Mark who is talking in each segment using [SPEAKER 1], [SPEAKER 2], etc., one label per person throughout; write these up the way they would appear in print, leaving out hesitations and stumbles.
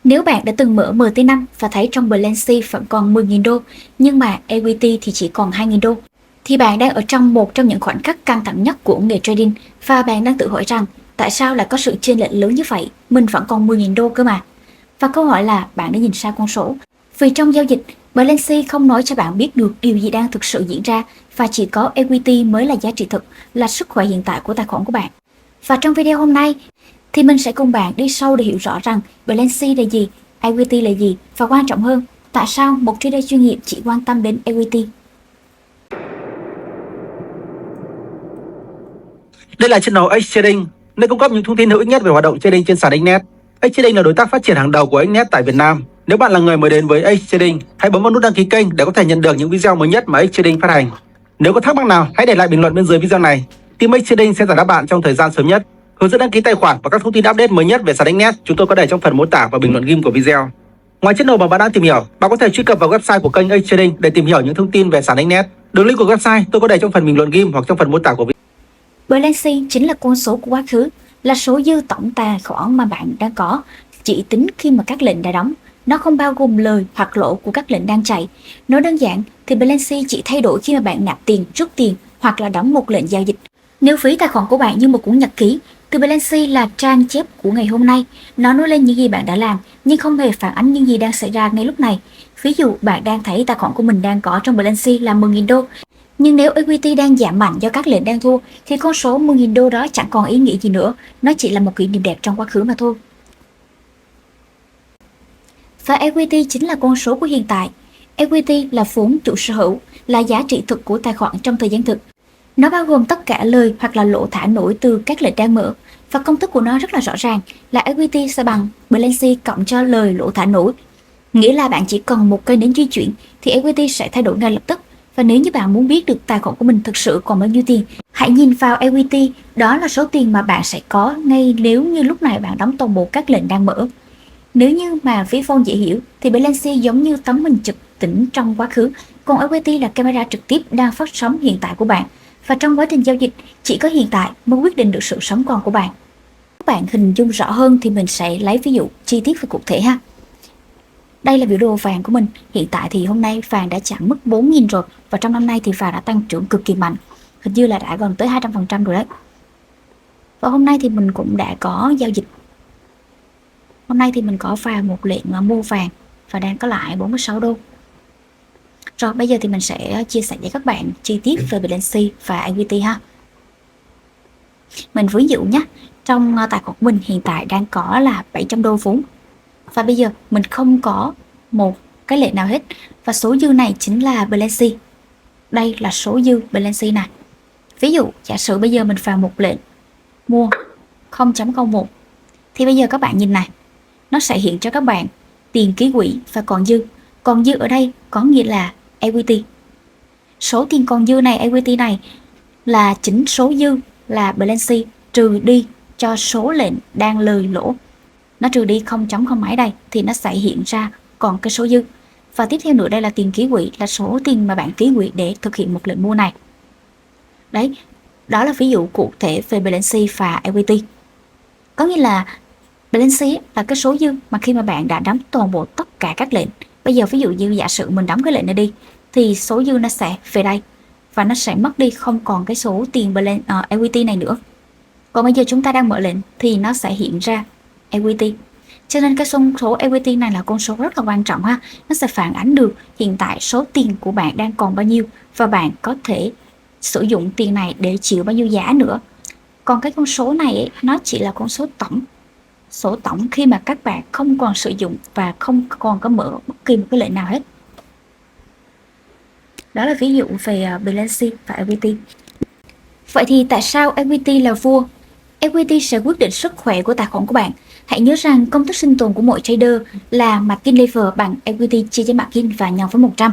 [SPEAKER 1] Nếu bạn đã từng mở MT5 và thấy trong Balenci vẫn còn 10.000 đô, nhưng mà equity thì chỉ còn 2.000 đô, thì bạn đang ở trong một trong những khoảnh khắc căng thẳng nhất của nghề trading và bạn đang tự hỏi rằng tại sao lại có sự chênh lệch lớn như vậy, mình vẫn còn 10.000 đô cơ mà. Và câu hỏi là bạn đã nhìn sai con số. Vì trong giao dịch, Balenci không nói cho bạn biết được điều gì đang thực sự diễn ra và chỉ có equity mới là giá trị thực, là sức khỏe hiện tại của tài khoản của bạn. Và trong video hôm nay thì mình sẽ cùng bạn đi sâu để hiểu rõ rằng Balenci là gì, equity là gì và quan trọng hơn, tại sao một trader chuyên nghiệp chỉ quan tâm đến equity.
[SPEAKER 2] Đây là channel X Trading, nơi cung cấp những thông tin hữu ích nhất về hoạt động trading trên sàn Xnet. X Trading là đối tác phát triển hàng đầu của Xnet tại Việt Nam. Nếu bạn là người mới đến với X Trading, hãy bấm vào nút đăng ký kênh để có thể nhận được những video mới nhất mà X Trading phát hành. Nếu có thắc mắc nào, hãy để lại bình luận bên dưới video này. Team X Trading sẽ giải đáp bạn trong thời gian sớm nhất. Hướng dẫn đăng ký tài khoản và các thông tin update mới nhất về sàn Xnet chúng tôi có để trong phần mô tả và bình luận ghim của video. Ngoài channel mà bạn đang tìm hiểu, bạn có thể truy cập vào website của kênh X Trading để tìm hiểu những thông tin về sàn Xnet. Đường link của website tôi có để trong phần bình luận ghim hoặc trong phần mô tả của video.
[SPEAKER 1] Balenci chính là con số của quá khứ, là số dư tổng tài khoản mà bạn đang có, chỉ tính khi mà các lệnh đã đóng. Nó không bao gồm lời hoặc lỗ của các lệnh đang chạy. Nói đơn giản thì Balenci chỉ thay đổi khi mà bạn nạp tiền, rút tiền hoặc là đóng một lệnh giao dịch. Nếu ví tài khoản của bạn như một cuốn nhật ký, thì Balenci là trang chép của ngày hôm nay. Nó nói lên những gì bạn đã làm nhưng không hề phản ánh những gì đang xảy ra ngay lúc này. Ví dụ bạn đang thấy tài khoản của mình đang có trong Balenci là 10.000 đô. Nhưng nếu equity đang giảm mạnh do các lệnh đang thua thì con số 10.000 đô đó chẳng còn ý nghĩa gì nữa, nó chỉ là một kỷ niệm đẹp trong quá khứ mà thôi. Và equity chính là con số của hiện tại. Equity là vốn chủ sở hữu, là giá trị thực của tài khoản trong thời gian thực. Nó bao gồm tất cả lời hoặc là lỗ thả nổi từ các lệnh đang mở. Và công thức của nó rất là rõ ràng là equity sẽ bằng Balenci cộng cho lời lỗ thả nổi. Nghĩa là bạn chỉ cần một cây nến di chuyển thì equity sẽ thay đổi ngay lập tức. Và nếu như bạn muốn biết được tài khoản của mình thực sự còn bao nhiêu tiền, hãy nhìn vào equity, đó là số tiền mà bạn sẽ có ngay nếu như lúc này bạn đóng toàn bộ các lệnh đang mở. Nếu như mà ví von dễ hiểu thì Balenci giống như tấm hình chụp tĩnh trong quá khứ, còn equity là camera trực tiếp đang phát sóng hiện tại của bạn. Và trong quá trình giao dịch, chỉ có hiện tại mới quyết định được sự sống còn của bạn. Các bạn hình dung rõ hơn thì mình sẽ lấy ví dụ chi tiết và cụ thể ha. Đây là biểu đồ vàng của mình. Hiện tại thì hôm nay vàng đã chạm mức 4.000 rồi. Và trong năm nay thì vàng đã tăng trưởng cực kỳ mạnh. Hình như là đã gần tới 200% rồi đấy. Và hôm nay thì mình cũng đã có giao dịch. Hôm nay thì mình có vào một lệnh mua vàng và đang có lại 46 đô. Rồi bây giờ thì mình sẽ chia sẻ với các bạn chi tiết về Balenci và equity ha. Mình ví dụ nhé. Trong tài khoản của mình hiện tại đang có là 700 đô vốn. Và bây giờ mình không có một cái lệnh nào hết. Và số dư này chính là Balenci. Đây là số dư Balenci này. Ví dụ giả sử bây giờ mình vào một lệnh mua 0.01. Thì bây giờ các bạn nhìn này. Nó sẽ hiện cho các bạn tiền ký quỹ và còn dư. Còn dư ở đây có nghĩa là equity. Số tiền còn dư này, equity này là chính số dư là Balenci trừ đi cho số lệnh đang lời lỗ. Nó trừ đi 0.0 mấy đây thì nó sẽ hiện ra còn cái số dư. Và tiếp theo nữa đây là tiền ký quỹ, là số tiền mà bạn ký quỹ để thực hiện một lệnh mua này. Đấy, đó là ví dụ cụ thể về Balenci và equity. Có nghĩa là Balenci là cái số dư mà khi mà bạn đã đóng toàn bộ tất cả các lệnh. Bây giờ ví dụ như giả sử mình đóng cái lệnh này đi thì số dư nó sẽ về đây và nó sẽ mất đi, không còn cái số tiền equity này nữa. Còn bây giờ chúng ta đang mở lệnh thì nó sẽ hiện ra equity. Cho nên cái số equity này là con số rất là quan trọng ha. Nó sẽ phản ánh được hiện tại số tiền của bạn đang còn bao nhiêu và bạn có thể sử dụng tiền này để chịu bao nhiêu giá nữa. Còn cái con số này ấy, nó chỉ là con số tổng. Số tổng khi mà các bạn không còn sử dụng và không còn có mở bất kỳ một cái lệnh nào hết. Đó là ví dụ về Balenci và equity. Vậy thì tại sao equity là vua? Equity sẽ quyết định sức khỏe của tài khoản của bạn. Hãy nhớ rằng công thức sinh tồn của mỗi trader là margin level bằng equity chia cho margin và nhân với 100.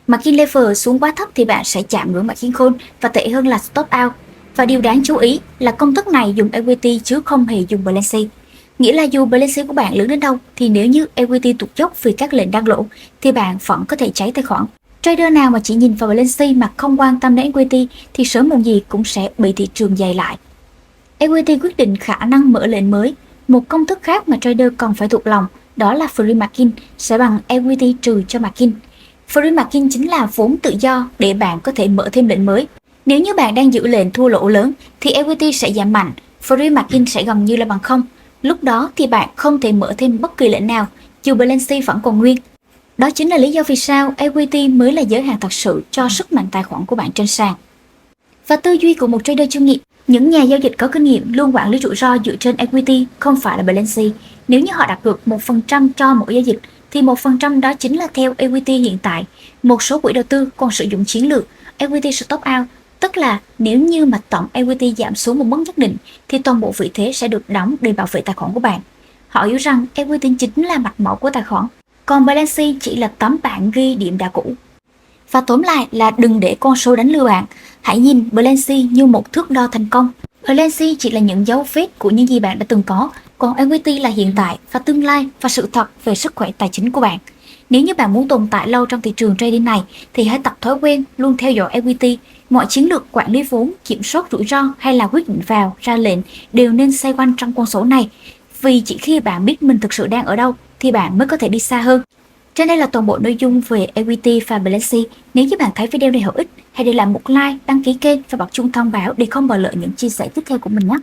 [SPEAKER 1] Margin level xuống quá thấp thì bạn sẽ chạm ngưỡng margin call và tệ hơn là stop out. Và điều đáng chú ý là công thức này dùng equity chứ không hề dùng Balenci. Nghĩa là dù Balenci của bạn lớn đến đâu thì nếu như equity tụt dốc vì các lệnh đang lỗ thì bạn vẫn có thể cháy tài khoản. Trader nào mà chỉ nhìn vào Balenci mà không quan tâm đến equity thì sớm muộn gì cũng sẽ bị thị trường giày lại. Equity quyết định khả năng mở lệnh mới. Một công thức khác mà trader cần phải thuộc lòng đó là free margin sẽ bằng equity trừ cho margin. Free margin chính là vốn tự do để bạn có thể mở thêm lệnh mới. Nếu như bạn đang giữ lệnh thua lỗ lớn thì equity sẽ giảm mạnh, free margin sẽ gần như là bằng không. Lúc đó thì bạn không thể mở thêm bất kỳ lệnh nào, dù balance vẫn còn nguyên. Đó chính là lý do vì sao equity mới là giới hạn thật sự cho sức mạnh tài khoản của bạn trên sàn. Và tư duy của một trader chuyên nghiệp, những nhà giao dịch có kinh nghiệm luôn quản lý rủi ro dựa trên equity, không phải là balance. Nếu như họ đặt cược 1% cho mỗi giao dịch thì 1% đó chính là theo equity hiện tại. Một số quỹ đầu tư còn sử dụng chiến lược equity stop out, tức là nếu như mà tổng equity giảm xuống một mức nhất định thì toàn bộ vị thế sẽ được đóng để bảo vệ tài khoản của bạn. Họ hiểu rằng equity chính là mạch máu của tài khoản, còn balance chỉ là tấm bảng ghi điểm đã cũ. Và tóm lại là đừng để con số đánh lừa bạn. Hãy nhìn balance như một thước đo thành công. Balance chỉ là những dấu vết của những gì bạn đã từng có, còn equity là hiện tại và tương lai và sự thật về sức khỏe tài chính của bạn. Nếu như bạn muốn tồn tại lâu trong thị trường trading này thì hãy tập thói quen luôn theo dõi equity. Mọi chiến lược quản lý vốn, kiểm soát rủi ro hay là quyết định vào, ra lệnh đều nên xoay quanh trong con số này. Vì chỉ khi bạn biết mình thực sự đang ở đâu thì bạn mới có thể đi xa hơn. Trên đây là toàn bộ nội dung về equity và balance. Nếu như bạn thấy video này hữu ích, hãy để lại một like, đăng ký kênh và bật chuông thông báo để không bỏ lỡ những chia sẻ tiếp theo của mình nhé.